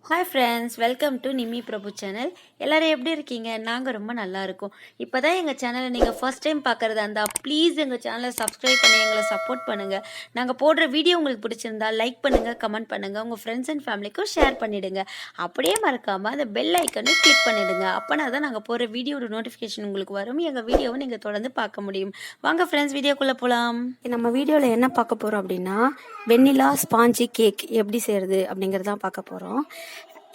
Hi friends, welcome to நிமிப்ரபு channel. எல்லோரும் எப்படி இருக்கீங்க? நாங்கள் ரொம்ப நல்லா இருக்கோம். இப்போ தான் எங்கள் சேனலை நீங்கள் ஃபர்ஸ்ட் டைம் பார்க்குறதா இருந்தால் ப்ளீஸ் எங்கள் சேனலை சப்ஸ்கிரைப் பண்ணி எங்களை சப்போர்ட் பண்ணுங்கள். நாங்கள் போடுற வீடியோ உங்களுக்கு பிடிச்சிருந்தா லைக் பண்ணுங்கள், கமெண்ட் பண்ணுங்கள், உங்கள் ஃப்ரெண்ட்ஸ் அண்ட் ஃபேமிலிக்கும் ஷேர் பண்ணிவிடுங்க. அப்படியே மறக்காமல் அந்த பெல் ஐக்கனை கிளிக் பண்ணிவிடுங்க. அப்போனா தான் நாங்கள் போடுற வீடியோட நோட்டிஃபிகேஷன் உங்களுக்கு வரும். எங்கள் வீடியோவை நீங்கள் தொடர்ந்து பார்க்க முடியும். வாங்க ஃப்ரெண்ட்ஸ், வீடியோக்குள்ளே போகலாம். நம்ம வீடியோவில் என்ன பார்க்க போகிறோம் அப்படின்னா, வெண்ணிலா ஸ்பாஞ்சி கேக் எப்படி செய்கிறது அப்படிங்கிறதான் பார்க்க போகிறோம்.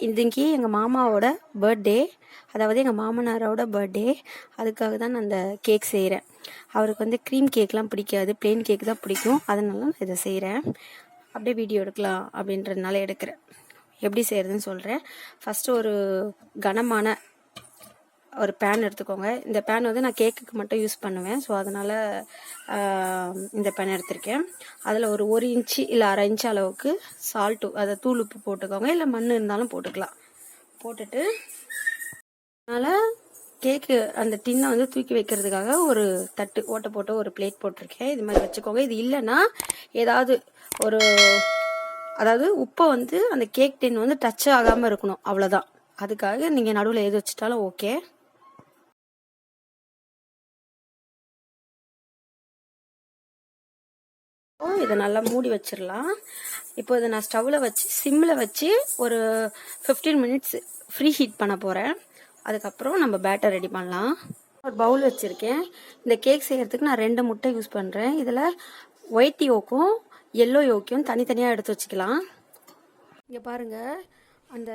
இன்றைக்கி எங்கள் மாமாவோட பர்த்டே, அதாவது எங்கள் மாமனாரோட பர்த்டே. அதுக்காக தான் நான் அந்த கேக் செய்கிறேன். அவருக்கு வந்து க்ரீம் கேக்லாம் பிடிக்காது, ப்ளெயின் கேக் தான் பிடிக்கும். அதனால நான் இதை செய்கிறேன். அப்படியே வீடியோ எடுக்கலாம் அப்படின்றதுனால எடுக்கிறேன். எப்படி செய்கிறதுன்னு சொல்கிறேன். ஃபஸ்ட்டு ஒரு கனமான ஒரு பேன் எடுத்துக்கோங்க. இந்த பேன் வந்து நான் கேக்குக்கு மட்டும் யூஸ் பண்ணுவேன். ஸோ அதனால் இந்த பேன் எடுத்திருக்கேன். அதில் ஒரு இன்ச்சு இல்லை அரை இன்ச்சு அளவுக்கு சால்ட்டு, அதை தூள் உப்பு போட்டுக்கோங்க, இல்லை மண் இருந்தாலும் போட்டுக்கலாம். போட்டுட்டு அதனால் கேக்கு அந்த டின்னை வந்து தூக்கி வைக்கிறதுக்காக ஒரு தட்டு ஓட்டை போட்டு ஒரு பிளேட் போட்டிருக்கேன். இது மாதிரி வச்சுக்கோங்க. இது இல்லைன்னா ஏதாவது ஒரு, அதாவது உப்பை வந்து அந்த கேக் டின் வந்து டச் ஆகாமல் இருக்கணும், அவ்வளோதான். அதுக்காக நீங்கள் நடுவில் எது வச்சுட்டாலும் ஓகே. இதை நல்லா மூடி வச்சிடலாம். இப்போ இதை நான் ஸ்டவ்வில் வச்சு சிம்மில் வச்சு ஒரு 15 மினிட்ஸ் ஃப்ரீ ஹீட் பண்ண போகிறேன். அதுக்கப்புறம் நம்ம பேட்டர் ரெடி பண்ணலாம். ஒரு பவுல் வச்சுருக்கேன். இந்த கேக் செய்கிறதுக்கு நான் 2 முட்டை யூஸ் பண்ணுறேன். இதில் ஒயிட் யோக்கும் எல்லோ யோக்கையும் தனித்தனியாக எடுத்து வச்சுக்கலாம். இங்கே பாருங்கள், அந்த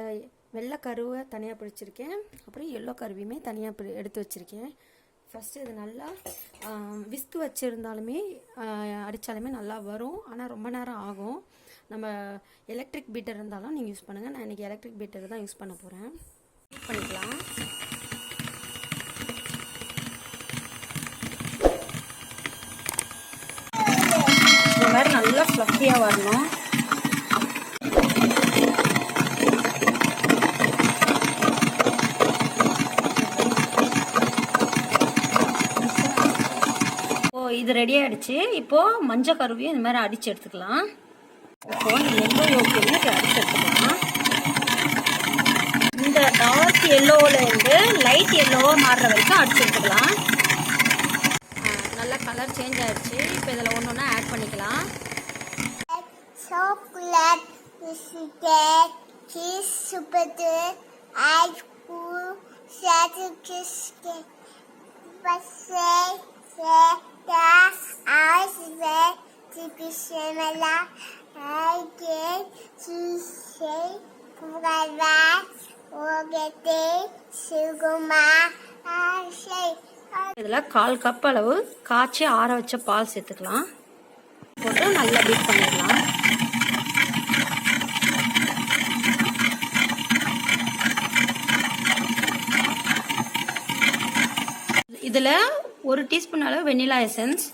வெள்ளை கருவை தனியாக பிடிச்சிருக்கேன், அப்புறம் எல்லோ கருவியுமே தனியாக எடுத்து வச்சுருக்கேன். ஃபஸ்ட்டு இது நல்லா விஸ்கு வச்சுருந்தாலுமே அடித்தாலுமே நல்லா வரும். ஆனால் ரொம்ப நேரம் ஆகும். நம்ம எலக்ட்ரிக் பீட்டர் இருந்தாலும் நீங்கள் யூஸ் பண்ணுங்கள். நான் இன்றைக்கி எலக்ட்ரிக் பீட்டர் தான் யூஸ் பண்ண போகிறேன். யூஸ் பண்ணிக்கலாம். இந்த மாதிரி நல்லா ஃப்ளஃபியாக வரணும். இது ரெடி ஆகிடுச்சு. இப்போது மஞ்சள் கருவியும் இந்த மாதிரி அடித்து எடுத்துக்கலாம். இப்போது எல்லோ யோக்கையுமே அடித்து எடுத்துக்கலாம். இந்த டார்க் எல்லோவிலேருந்து லைட் எல்லோவாக மாறுற வரைக்கும் அடிச்சு எடுத்துக்கலாம். நல்லா கலர் சேஞ்ச் ஆகிடுச்சு. இப்போ இதில் ஒன்று ஒன்றா ஆட் பண்ணிக்கலாம். சாக்லேட், பிஸ்கட், சீஸ், சுப்பத்து, ஐஸ்கிரீம், சாக்லேட், பஸ்ஸே, இதில் 1/4 கப் அளவு காய்ச்சி ஆற வச்ச பால் சேர்த்துக்கலாம். போட்டு நல்லா பீட் பண்ணிடலாம். இதில் 1 டீஸ்பூன் அளவு வெண்ணிலா எசன்ஸ்,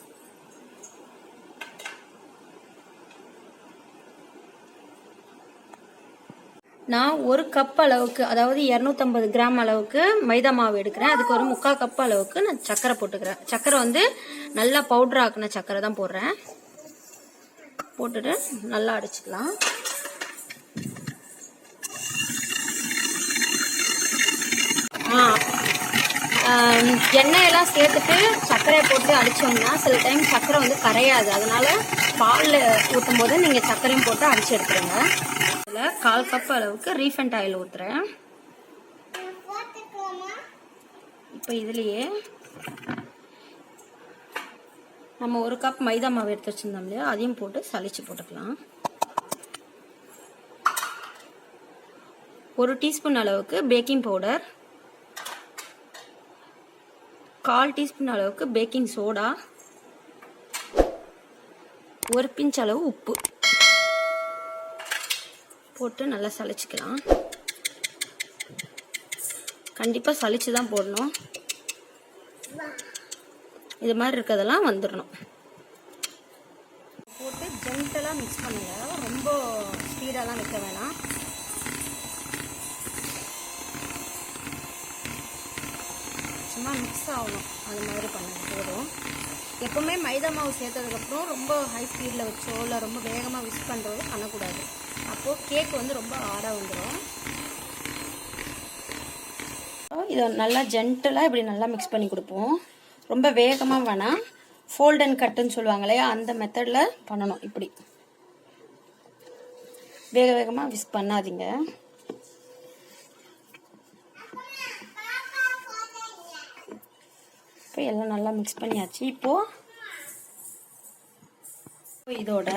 நான் 1 கப் அளவுக்கு, அதாவது 250 கிராம் அளவுக்கு மைதா மாவு எடுக்கிறேன். அதுக்கு ஒரு 3/4 கப் அளவுக்கு நான் சர்க்கரை போட்டுக்கிறேன். சர்க்கரை வந்து நல்லா பவுடர் ஆக்கின சர்க்கரை தான் போடுறேன். போட்டுட்டு நல்லா அடிச்சுக்கலாம். எண்ணெயெல்லாம் சேர்த்துட்டு சர்க்கரையை போட்டு அடித்தோம்னா சில டைம் சர்க்கரை வந்து கரையாது. அதனால பாலில் ஊற்றும் போது நீங்கள் சர்க்கரையும் போட்டு அடித்து எடுத்துருங்க. இதில் 1/4 கப் அளவுக்கு ரீஃபைண்ட் ஆயில் ஊற்றுறேன். இப்போ இதுலேயே நம்ம 1 கப் மைதா மாவு எடுத்து வச்சுருந்தோம் இல்லையா, அதையும் போட்டு சலிச்சு போட்டுக்கலாம். 1 டீஸ்பூன் அளவுக்கு பேக்கிங் பவுடர், 1/4 டீஸ்பூன் அளவுக்கு பேக்கிங் சோடா, 1 பிஞ்ச் அளவு உப்பு போட்டு நல்லா சலிச்சுக்கலாம். கண்டிப்பாக சலிச்சு தான் போடணும். இது மாதிரி இருக்கிறதெல்லாம் வந்துடணும். போட்டு ஜென்டலாக மிக்ஸ் பண்ணுங்க. ரொம்ப ஸ்பீடாலாம் வைக்க வேணாம். சும்மா மிக்ஸ் ஆகணும், அது மாதிரி பண்ணது போதும். எப்போவுமே மைதா மாவு சேர்த்ததுக்கப்புறம் ரொம்ப ஹை ஸ்பீடில் வச்சோ இல்லை ரொம்ப வேகமாக மிக்ஸ் பண்ணுறதோ பண்ணக்கூடாது. அப்போது கேக் வந்து ரொம்ப ஹார்டாக வந்துடும். இதை நல்லா ஜென்டலாக இப்படி நல்லா மிக்ஸ் பண்ணி கொடுப்போம். ரொம்ப வேகமாக வேணாம், ஃபோல்ட் அண்ட் கட்டுன்னு சொல்லுவாங்க இல்லையா, அந்த மெத்தடில் பண்ணணும். இப்படி வேக வேகமாக விஸ்க் பண்ணாதீங்க. இப்போ எல்லாம் நல்லா மிக்ஸ் பண்ணியாச்சு. இப்போது இதோட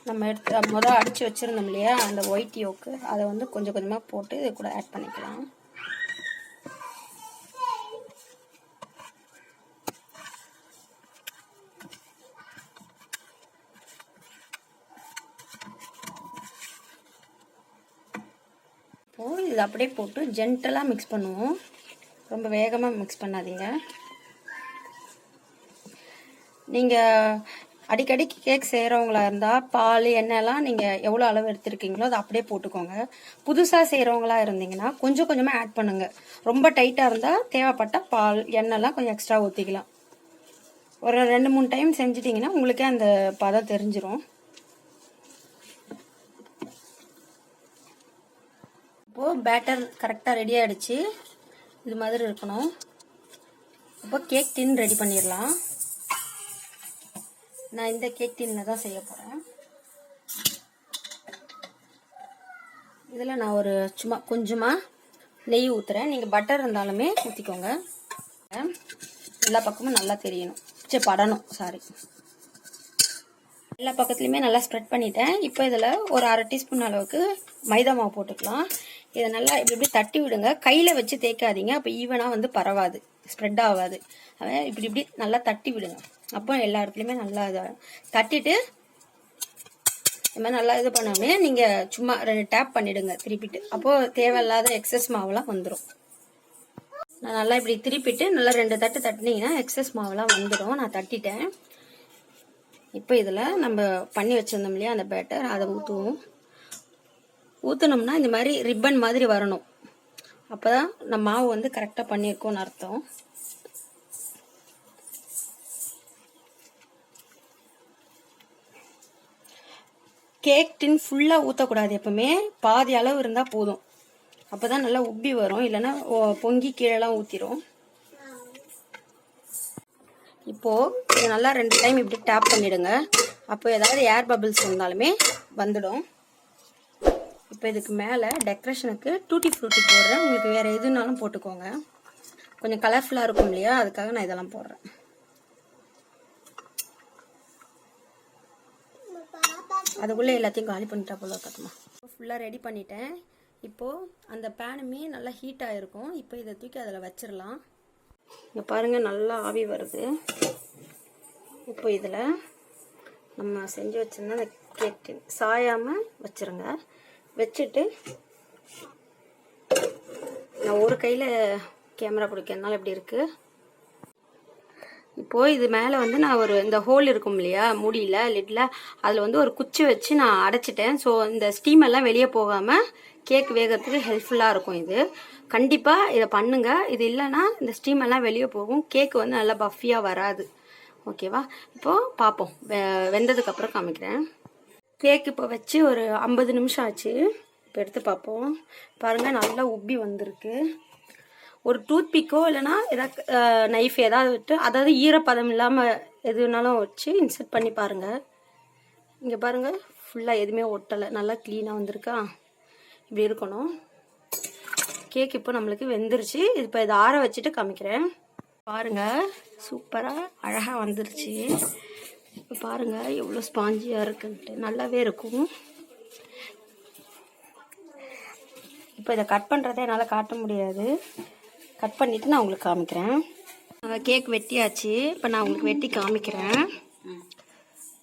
நம்ம எடுத்து அடித்து வச்சுருந்தோம் இல்லையா அந்த ஒயிட் யோக்கு, அதை வந்து கொஞ்சம் கொஞ்சமாக போட்டு இது கூட ஆட் பண்ணிக்கலாம். இப்போது இது அப்படியே போட்டு ஜென்டலாக மிக்ஸ் பண்ணுவோம், ரொம்ப வேகமாக மிக்ஸ் பண்ணாதீங்க. நீங்கள் அடிக்கடி கேக் செய்கிறவங்களா இருந்தால் பால் எண்ணெய்லாம் நீங்கள் எவ்வளோ அளவு எடுத்துருக்கீங்களோ அதை அப்படியே போட்டுக்கோங்க. புதுசாக செய்கிறவங்களா இருந்தீங்கன்னா கொஞ்சம் கொஞ்சமாக ஆட் பண்ணுங்கள். ரொம்ப டைட்டாக இருந்தால் தேவைப்பட்டால் பால் எண்ணெய்லாம் கொஞ்சம் எக்ஸ்ட்ரா ஊற்றிக்கலாம். ஒரு 2-3 டைம் செஞ்சிட்டிங்கன்னா உங்களுக்கே அந்த பதம் தெரிஞ்சிடும். இப்போது பேட்டர் கரெக்டாக ரெடி ஆகிடுச்சு. இது மாதிரி இருக்கணும். இப்போ கேக் டின் ரெடி பண்ணிடலாம். நான் இந்த கேக் டின்னில் தான் செய்ய போகிறேன். இதில் நான் ஒரு சும்மா கொஞ்சமாக நெய் ஊற்றுறேன். நீங்கள் பட்டர் இருந்தாலுமே ஊற்றிக்கோங்க. எல்லா பக்கமும் நல்லா தெரியணும், படணும், சாரி. எல்லா பக்கத்துலையுமே நல்லா ஸ்ப்ரெட் பண்ணிட்டேன். இப்போ இதில் ஒரு 1/2 டீஸ்பூன் அளவுக்கு மைதா மாவு போட்டுக்கலாம். இதை நல்லா இப்படி இப்படி தட்டி விடுங்க, கையில் வச்சு தேய்க்காதீங்க, அப்போ ஈவனாக வந்து பரவாது, ஸ்ப்ரெட் ஆகாது. அதான் இப்படி இப்படி நல்லா தட்டி விடுங்க. அப்போ எல்லா இடத்துலையுமே நல்லா இதை தட்டிட்டு இந்த மாதிரி நல்லா இது பண்ணாமே நீங்கள் சும்மா 2 டேப் பண்ணிவிடுங்க திருப்பிட்டு. அப்போது தேவையில்லாத எக்ஸஸ் மாவுலாம் வந்துடும். நான் நல்லா இப்படி திருப்பிட்டு நல்லா 2 தட்டு தட்டினீங்கன்னா எக்ஸஸ் மாவுலாம் வந்துடும். நான் தட்டிட்டேன். இப்போ இதில் நம்ம பண்ணி வச்சுருந்தோம் இல்லையா அந்த பேட்டர், அதை ஊற்றுவோம். ஊற்றினோம்னா இந்த மாதிரி ரிப்பன் மாதிரி வரணும். அப்போ தான் நம்ம மாவு வந்து கரெக்டாக பண்ணியிருக்கோன்னு அர்த்தம். கேக் டின் ஃபுல்லாக ஊற்றக்கூடாது, எப்பவுமே பாதி அளவு இருந்தால் போதும். அப்போ தான் நல்லா உப்பி வரும், இல்லைன்னா பொங்கி கீழெல்லாம் ஊற்றிடும். இப்போது இது நல்லா 2 டைம் இப்படி டேப் பண்ணிவிடுங்க. அப்போ ஏதாவது ஏர் பபிள்ஸ் இருந்தாலுமே வந்துடும். இப்போ இதுக்கு மேலே டெக்கரேஷனுக்கு டூட்டி ஃப்ரூட்டி போடுறேன். உங்களுக்கு வேறு எதுனாலும் போட்டுக்கோங்க, கொஞ்சம் கலர்ஃபுல்லாக இருக்கும் இல்லையா, அதுக்காக நான் இதெல்லாம் போடுறேன். அதுக்குள்ளே எல்லாத்தையும் காலி பண்ணிட்டா போல கட்டுமா. ஃபுல்லாக ரெடி பண்ணிட்டேன். இப்போது அந்த பேனுமே நல்லா ஹீட் ஆகிருக்கும். இப்போ இதை தூக்கி அதில் வச்சிடலாம். இங்கே பாருங்கள் நல்லா ஆவி வருது. இப்போ இதில் நம்ம செஞ்சு வச்சுருந்தா அந்த கேக் சாயாமல் வச்சுருங்க. வச்சுட்டு நான் ஒரு கையில் கேமரா பிடிக்கிறதுனால எப்படி இருக்குது. இப்போது இது மேலே வந்து நான் ஒரு இந்த ஹோல் இருக்கும் இல்லையா மூடியில் லிட்டில், அதில் வந்து ஒரு குச்சி வச்சு நான் அடைச்சிட்டேன். ஸோ இந்த ஸ்டீம் எல்லாம் வெளியே போகாமல் கேக் வேகிறதுக்கு ஹெல்ப்ஃபுல்லாக இருக்கும். இது கண்டிப்பாக இதை பண்ணுங்கள். இது இல்லைன்னா இந்த ஸ்டீம் எல்லாம் வெளியே போகும், கேக் வந்து நல்லா பஃபியாக வராது. ஓகேவா? இப்போது பார்ப்போம், வெந்ததுக்கப்புறம் காமிக்கிறேன். கேக் இப்போ வச்சு ஒரு 50 நிமிஷம் ஆச்சு. இப்போ எடுத்து பார்ப்போம். பாருங்கள் நல்லா உப்பி வந்திருக்கு. ஒரு டூத் பிக்கோ இல்லைனா ஏதாவது நைஃப் ஏதாவது விட்டு, அதாவது ஈரப்பதம் இல்லாமல் எதுனாலும் வச்சு இன்சர்ட் பண்ணி பாருங்கள். இங்கே பாருங்கள் ஃபுல்லாக எதுவுமே ஒட்டலை, நல்லா க்ளீனாக வந்திருக்கா. இப்படி இருக்கணும். கேக் இப்போ நம்மளுக்கு வெந்துருச்சு. இப்போ இதை ஆற வச்சுட்டு காமிக்கிறேன். பாருங்கள் சூப்பராக அழகாக வந்துருச்சு. இப்போ பாருங்கள் எவ்வளோ ஸ்பாஞ்சியாக இருக்குன்ட்டு, நல்லாவே இருக்கும். இப்போ இதை கட் பண்ணுறதை என்னால் காட்ட முடியாது, கட் பண்ணிவிட்டு நான் உங்களுக்கு காமிக்கிறேன். கேக் வெட்டியாச்சு. இப்போ நான் உங்களுக்கு வெட்டி காமிக்கிறேன்.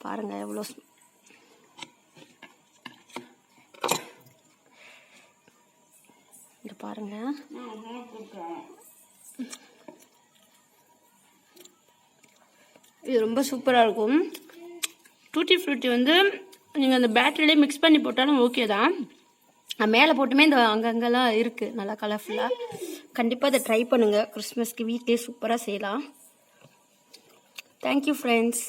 பாருங்கள் எவ்வளோ இங்கே பாருங்கள். இது ரொம்ப சூப்பராக இருக்கும். டூட்டி ஃப்ரூட்டி வந்து நீங்கள் அந்த பேட்டரியிலே மிக்ஸ் பண்ணி போட்டாலும் ஓகே தான். மேலே போட்டுமே இந்த அங்கங்கெல்லாம் இருக்குது நல்லா கலர்ஃபுல்லாக. கண்டிப்பாக அதை ட்ரை பண்ணுங்கள். கிறிஸ்மஸ்க்கு வீட்லேயே சூப்பராக செய்யலாம். Thank you friends.